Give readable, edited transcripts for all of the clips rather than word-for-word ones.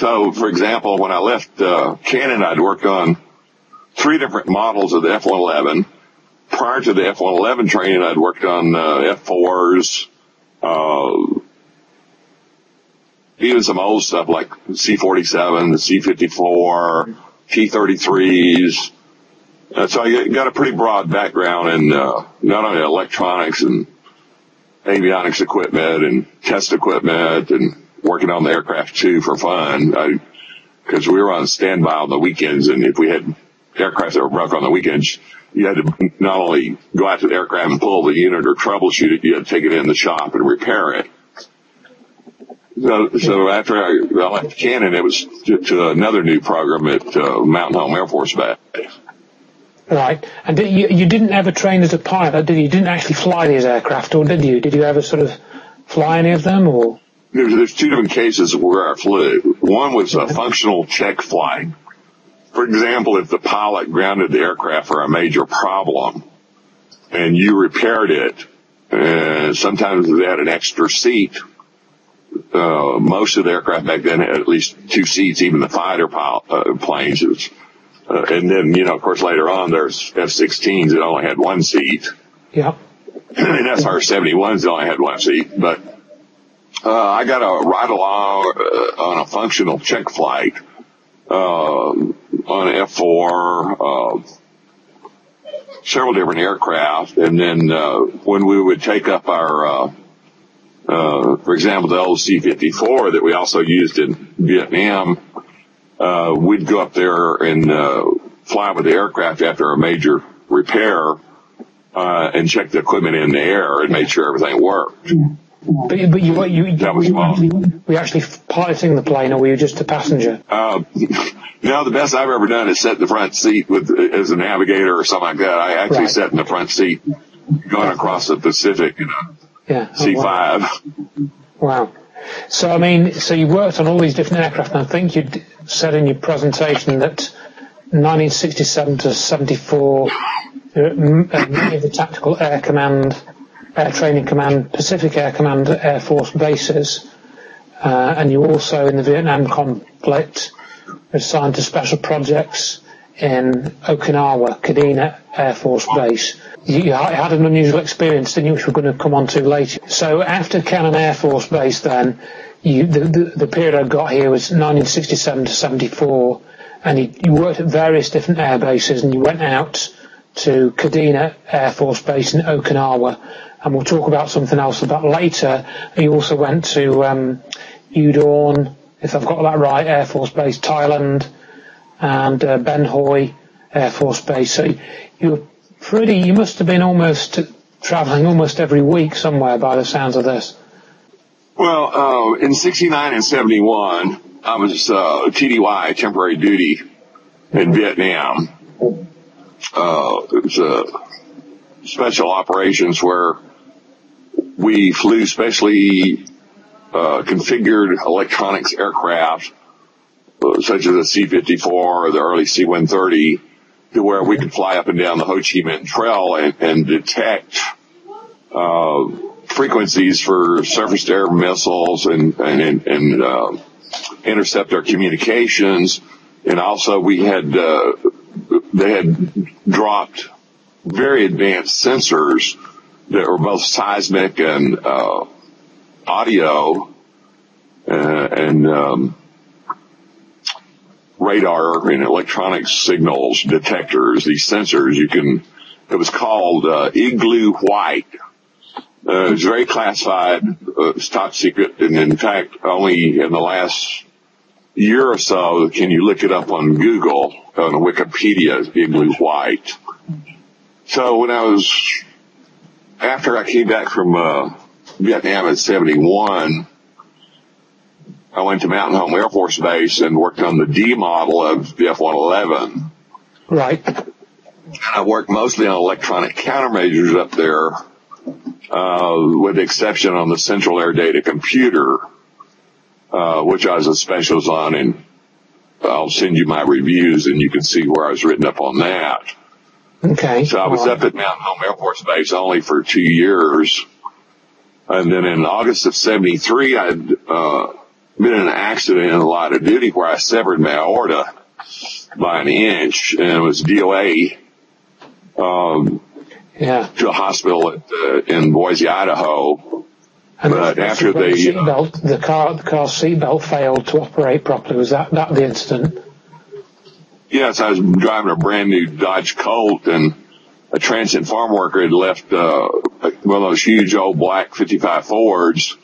So, for example, when I left Canon, I'd worked on 3 different models of the F-111. Prior to the F-111 training, I'd worked on F-4s, even some old stuff like C-47, the C-54, T-33s. So I got a pretty broad background in not only electronics and avionics equipment and test equipment and working on the aircraft too for fun. Because we were on standby on the weekends, and if we had aircraft that were broke on the weekends, you had to not only go out to the aircraft and pull the unit or troubleshoot it, you had to take it in the shop and repair it. So after I left Canon, it was to another new program at Mountain Home Air Force Base. Right. And you didn't ever train as a pilot, did you? You didn't actually fly these aircraft, or did you? Did you ever sort of fly any of them, or? There's 2 different cases where I flew. One was a functional check flight. For example, if the pilot grounded the aircraft for a major problem and you repaired it, sometimes they had an extra seat. Most of the aircraft back then had at least 2 seats, even the fighter planes. And then, of course, later on, there's F-16s that only had 1 seat. Yeah. And SR-71s that only had 1 seat. But I got a ride-along on a functional check flight on an F-4, several different aircraft. And then when we would take up our, for example, the old C-54 that we also used in Vietnam, we'd go up there and fly with the aircraft after a major repair and check the equipment in the air and make sure everything worked. But that was fun. Were you actually piloting the plane, or were you just a passenger? No, the best I've ever done is sit in the front seat as a navigator or something like that. I actually sat in the front seat going across the Pacific in a C-5. Wow. So, I mean, so you worked on all these different aircraft, and I think you said in your presentation that 1967 to 74, many of the Tactical Air Command, Air Training Command, Pacific Air Command Air Force bases, and you also, in the Vietnam conflict, were assigned to special projects in Okinawa, Kadena Air Force Base. You had an unusual experience, didn't you, which we're going to come on to later. So after Cannon Air Force Base then, the period I got here was 1967 to 74, and you worked at various different air bases, and you went out to Kadena Air Force Base in Okinawa, and we'll talk about something else about later. You also went to Udon, if I've got that right, Air Force Base, Thailand, and Ben Hoi Air Force Base. So you must have been almost traveling almost every week somewhere by the sounds of this. Well, in 69 and 71, I was TDY, temporary duty, in Vietnam. It was special operations where we flew specially configured electronics aircraft, such as the C-54 or the early C-130, to where we could fly up and down the Ho Chi Minh Trail and detect frequencies for surface-to-air missiles and intercept their communications. And also they had dropped very advanced sensors that were both seismic and audio and radar and electronic signals detectors. These sensors, it was called Igloo White. It was very classified. It's top secret, and in fact, only in the last year or so can you look it up on Google, on Wikipedia, Igloo White. So after I came back from Vietnam in 71, I went to Mountain Home Air Force Base and worked on the D model of the F-111. Right. And I worked mostly on electronic countermeasures up there, with the exception on the Central Air Data Computer, which I was a specialist on, and I'll send you my reviews and you can see where I was written up on that. Okay. So I was up at Mountain Home Air Force Base only for 2 years. And then in August of 73, I'd been in an accident in the line of duty where I severed my aorta by an inch, and it was DOA to a hospital in Boise, Idaho. And but after they the car seatbelt failed to operate properly. Was that the incident? Yes, I was driving a brand new Dodge Colt, and a transient farm worker had left one of those huge old black 55 Fords.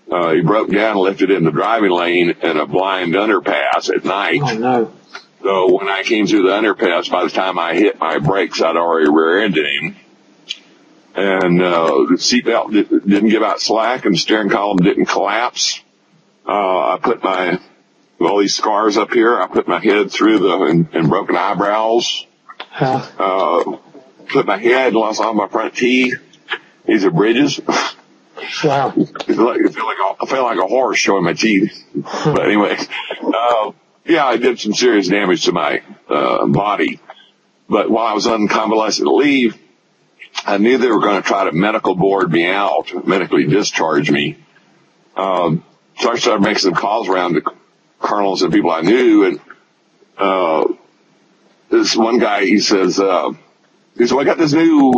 He broke down and left it in the driving lane in a blind underpass at night. Oh, no. So when I came through the underpass, by the time I hit my brakes, I'd already rear-ended him. And the seatbelt didn't give out slack, and the steering column didn't collapse. I put all these scars up here. I put my head through and broken eyebrows. Put my head and lost all my front teeth. These are bridges. Wow. I felt like a horse showing my teeth. But anyway, I did some serious damage to my body. But while I was on convalescent leave, I knew they were going to try to medical board me out, medically discharge me. So I started making some calls around to colonels and people I knew, and this one guy, he said, well, I got this new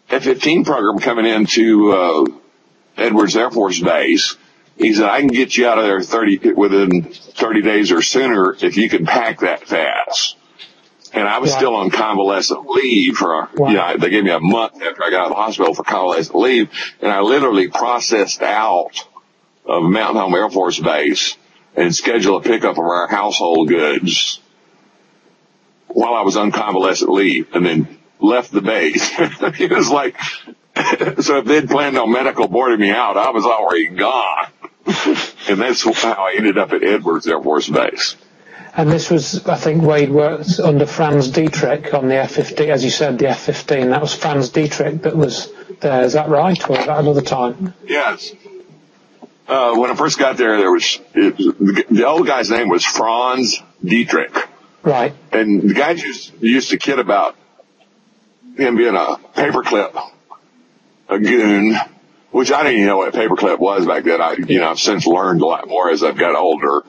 F-15 program coming into Edwards Air Force Base. He said, I can get you out of there within 30 days or sooner if you can pack that fast. And I was still on convalescent leave they gave me a month after I got out of the hospital for convalescent leave, and I literally processed out of Mountain Home Air Force Base and scheduled a pickup of our household goods while I was on convalescent leave, and then left the base. It was like, so if they'd planned on medical boarding me out, I was already gone. And that's how I ended up at Edwards Air Force Base. And this was, I think, Wade worked under Franz Dietrich on the F-15, as you said, the F-15. That was Franz Dietrich that was there. Is that right, or was that another time? Yes. When I first got there, the old guy's name was Franz Dietrich. Right. And the guys used to kid about him being a paperclip, a goon, which I didn't even know what a paperclip was back then. I've since learned a lot more as I've got older.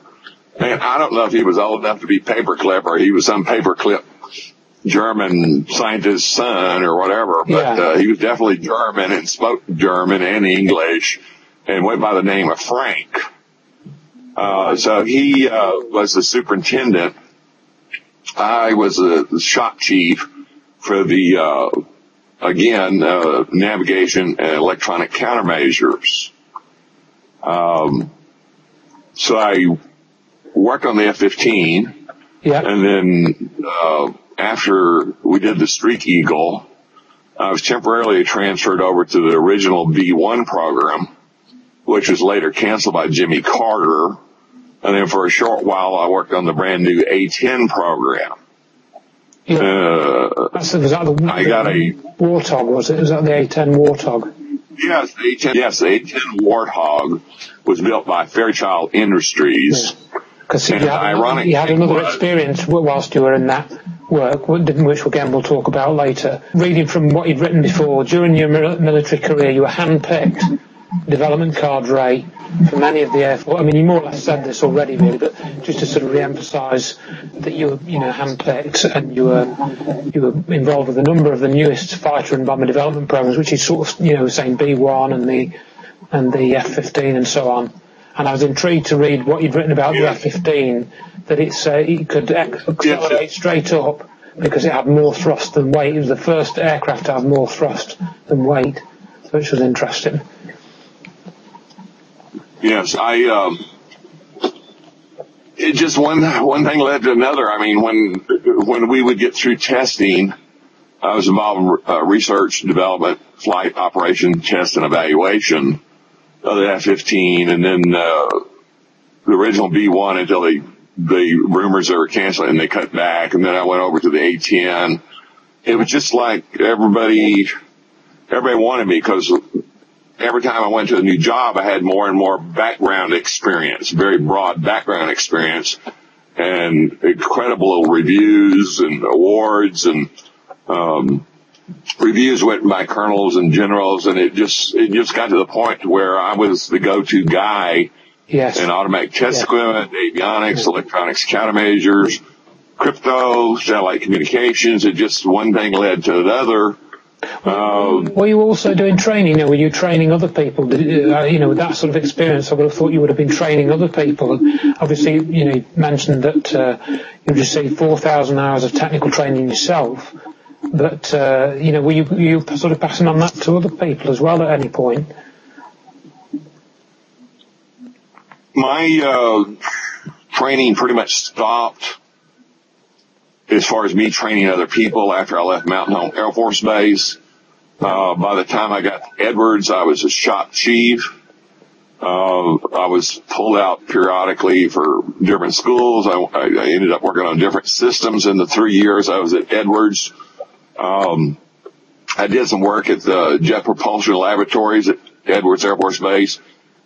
And I don't know if he was old enough to be paperclip or he was some paperclip German scientist's son or whatever, but he was definitely German and spoke German and English and went by the name of Frank. So he was the superintendent. I was the shop chief for the, navigation and electronic countermeasures. So I worked on the F-15, and then after we did the Streak Eagle, I was temporarily transferred over to the original B-1 program, which was later canceled by Jimmy Carter. And then for a short while, I worked on the brand new A-10 program. Was that the Warthog, was it? Was that the A-10 Warthog? Yes, the A-10 Warthog was built by Fairchild Industries. Because you had another experience whilst you were in that work, which again we'll talk about later. Reading from what you'd written before, during your military career, you were handpicked development cadre for many of the Air Force. I mean, you more or less said this already, really, but just to sort of re-emphasise that you were, handpicked, and you were involved with a number of the newest fighter and bomber development programs, which is sort of, saying B-1 and the F-15 and so on. And I was intrigued to read what you'd written about the F-15, that it could accelerate straight up because it had more thrust than weight. It was the first aircraft to have more thrust than weight, which was interesting. Yes, it just one thing led to another. I mean, when we would get through testing, I was involved in research, development, flight, operation, test, and evaluation of the F-15, and then the original B-1 until the rumors they were canceling and they cut back, and then I went over to the A-10. It was just like everybody wanted me, because every time I went to a new job, I had more and more background experience, very broad background experience, and incredible reviews and awards, and reviews went by colonels and generals, and it just got to the point where I was the go-to guy Yes. And automatic test equipment, avionics, electronics countermeasures, crypto, satellite communications. And just one thing led to another. Were you also doing training? Were you training other people? With that sort of experience, I would have thought you would have been training other people. And obviously, you mentioned that you received 4,000 hours of technical training yourself. But were you sort of passing on that to other people as well at any point? My training pretty much stopped as far as me training other people after I left Mountain Home Air Force Base. By the time I got to Edwards, I was a shop chief. I was pulled out periodically for different schools. I ended up working on different systems in the 3 years I was at Edwards. I did some work at the Jet Propulsion Laboratories at Edwards Air Force Base,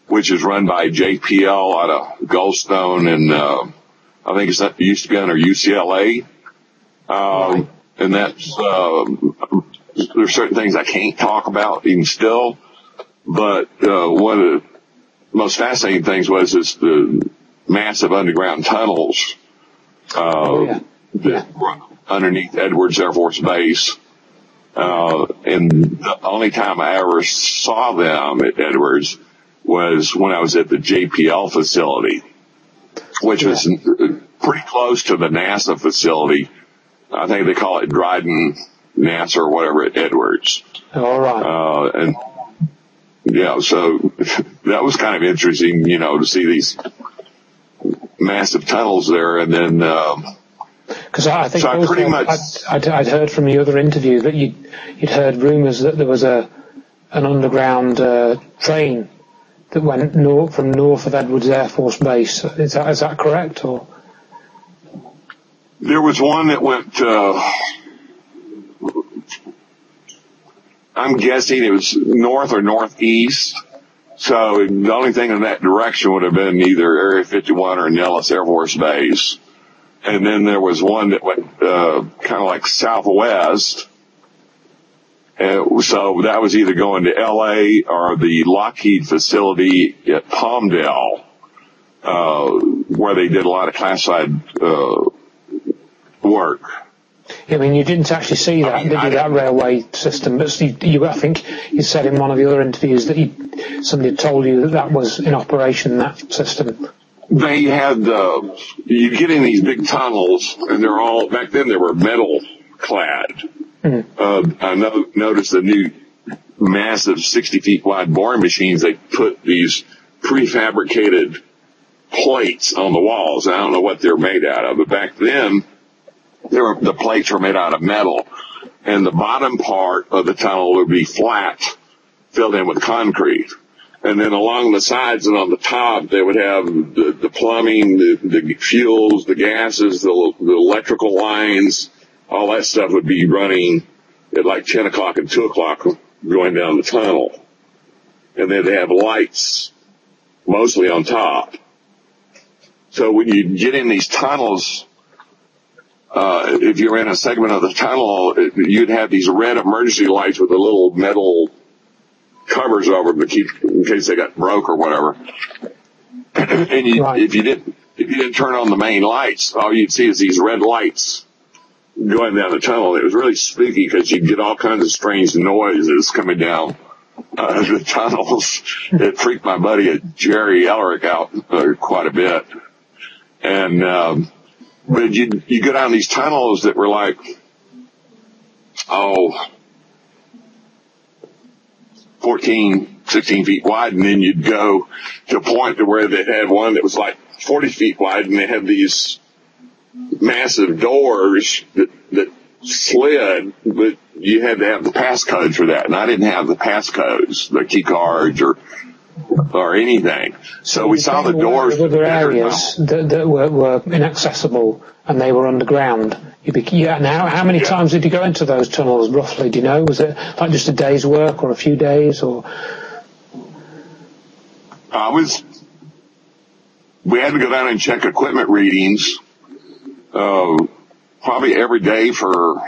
which is run by JPL out of Goldstone, and I think it used to be under UCLA. And that's, there's certain things I can't talk about even still, but one of the most fascinating things was the massive underground tunnels that were underneath Edwards Air Force Base. And the only time I ever saw them at Edwards was when I was at the JPL facility, which was pretty close to the NASA facility. I think they call it Dryden NASA or whatever at Edwards. All right. And so that was kind of interesting, to see these massive tunnels there. And then, because I think so pretty much, I'd heard from the other interview that you'd heard rumours that there was an underground train that went from north of Edwards Air Force Base. Is that correct? Or there was one that went, I'm guessing it was north or northeast. So the only thing in that direction would have been either Area 51 or Nellis Air Force Base. And then there was one that went kind of like southwest. So that was either going to L.A. or the Lockheed facility at Palmdale, where they did a lot of classified work. I mean, you didn't actually see that, did you, that railway system? But I think you said in one of the other interviews that somebody had told you that was in operation, that system. They had, you get in these big tunnels, and they're all, back then they were metal clad. I noticed the new massive 60 feet wide boring machines, they put these prefabricated plates on the walls. I don't know what they're made out of, but back then, the plates were made out of metal, and the bottom part of the tunnel would be flat, filled in with concrete. And then along the sides and on the top, they would have the plumbing, the fuels, the gases, the electrical lines, all that stuff would be running at like 10 o'clock and 2 o'clock going down the tunnel. And then they have lights, mostly on top. So when you get in these tunnels, if you're in a segment of the tunnel, you'd have these red emergency lights with the little metal covers over them to keep, in case they got broke or whatever. And if you didn't turn on the main lights, all you'd see is these red lights going down the tunnel. It was really spooky because you'd get all kinds of strange noises coming down the tunnels. It freaked my buddy Jerry Ellerick out quite a bit. And but you go down these tunnels that were like, 14, 16 feet wide, and then you'd go to a point to where they had one that was like 40 feet wide, and they had these massive doors that slid, but you had to have the passcodes for that, and I didn't have the passcodes, the key cards or anything. So we saw the doors. Were there areas that were inaccessible and they were underground? Now, how many times did you go into those tunnels, roughly? Do you know? Was it like just a day's work or a few days? Or we had to go down and check equipment readings probably every day for,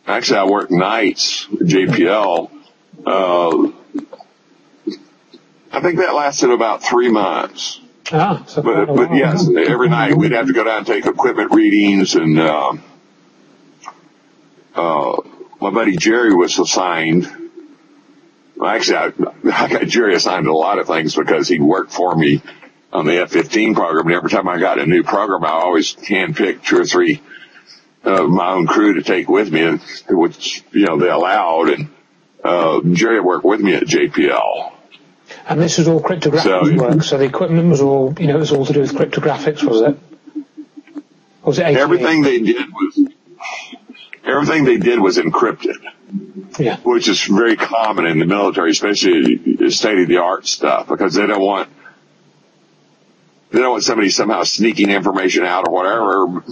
actually I worked nights at JPL. I think that lasted about 3 months. So but yes, every night we'd have to go down and take equipment readings, and my buddy Jerry was assigned. Well, actually, I got Jerry assigned to a lot of things because he worked for me on the F-15 program. And every time I got a new program, I always handpicked 2 or 3 of my own crew to take with me, which, they allowed. And Jerry worked with me at JPL. And this was all cryptographic work, so the equipment was all, it was all to do with cryptographics, was it? Or was it Everything they did was encrypted. Yeah. Which is very common in the military, especially state-of-the-art stuff, because they don't want somebody somehow sneaking information out or whatever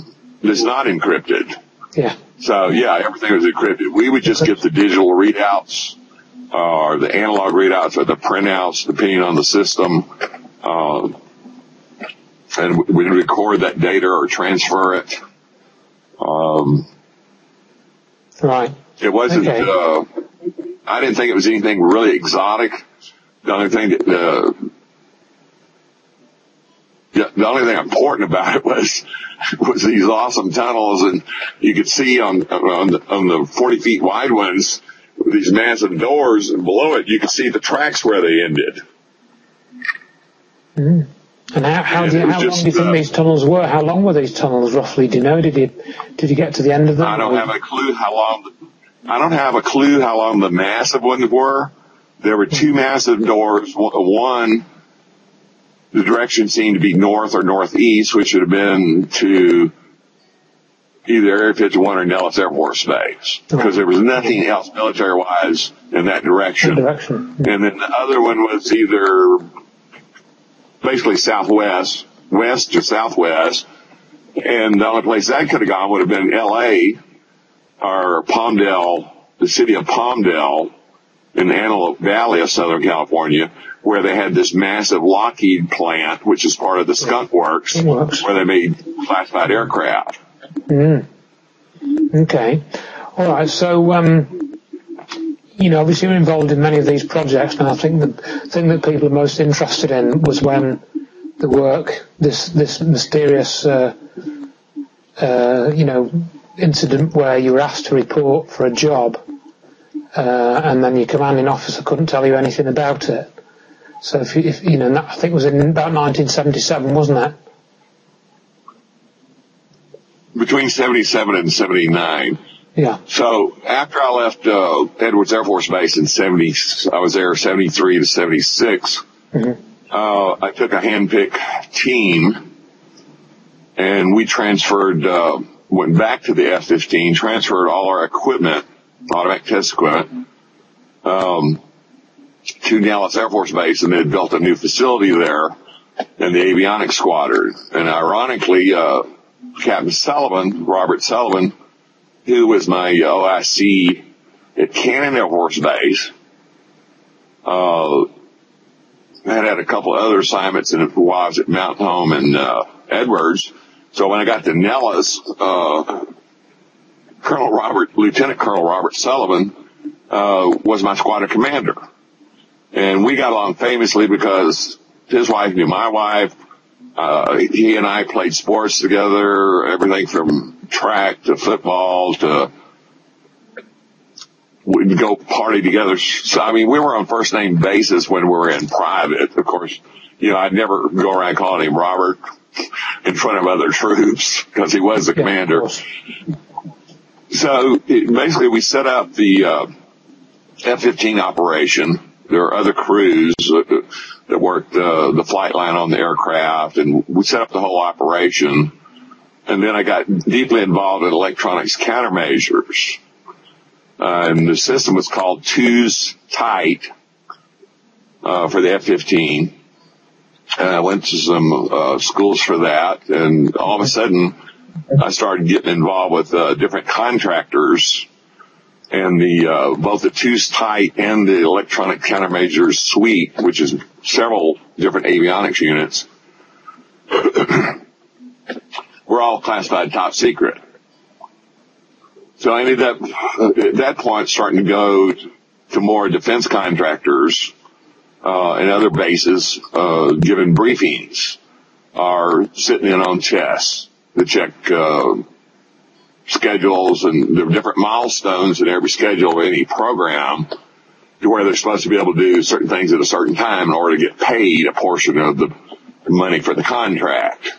that's not encrypted. Yeah. So, everything was encrypted. We would just get the digital readouts, or the analog readouts, or the printouts, depending on the system, and we'd record that data or transfer it. Right. It wasn't, I didn't think it was anything really exotic. The only thing important about it was these awesome tunnels, and you could see on the 40 feet wide ones, these massive doors, and below it you could see the tracks where they ended. Mm. And how long do you think these tunnels were? How long were these tunnels roughly? Do you know? Did you get to the end of them? I don't have a clue how long the massive ones were. There were 2 massive doors. One, the direction seemed to be north or northeast, which would have been to either Area 51 or Nellis Air Force Base, because there was nothing else military-wise in that direction. And then the other one was either basically southwest, west or southwest, and the only place that could have gone would have been L.A. or Palmdale, the city of Palmdale in the Antelope Valley of Southern California, where they had this massive Lockheed plant, which is part of the Skunk Works, where they made classified aircraft. Mm. Okay. All right. So, obviously you're involved in many of these projects, and I think the thing that people are most interested in was when the work, this mysterious, incident where you were asked to report for a job, and then your commanding officer couldn't tell you anything about it. So I think it was in about 1977, wasn't it? Between 77 and 79. Yeah. So after I left Edwards Air Force Base in I was there 73 to 76. Mm-hmm. I took a hand-picked team, and we transferred, went back to the F-15, transferred all our equipment, automatic test equipment, to Dallas Air Force Base, and they had built a new facility there in the avionics squadron. And ironically, Captain Sullivan, Robert Sullivan, who was my OIC at Cannon Air Force Base, had a couple of other assignments while I was at Mountain Home and Edwards. So when I got to Nellis, Lieutenant Colonel Robert Sullivan was my squadron commander. And we got along famously because his wife knew my wife. He and I played sports together, everything from track to football to we'd go party together. So, we were on first name basis when we were in private. Of course, I'd never go around calling him Robert in front of other troops because he was the commander. So basically we set up the F-15 operation. There were other crews that worked the flight line on the aircraft, and we set up the whole operation. And then I got deeply involved in electronics countermeasures. And the system was called Two's Tight for the F-15. And I went to some schools for that, and all of a sudden I started getting involved with different contractors, and both the Two's Tight and the electronic countermeasures suite, which is several different avionics units, were all classified top secret. So I ended up, at that point, starting to go to more defense contractors and other bases, giving briefings, are sitting in on chess to check, schedules, and there are different milestones in every schedule of any program to where they're supposed to be able to do certain things at a certain time in order to get paid a portion of the money for the contract.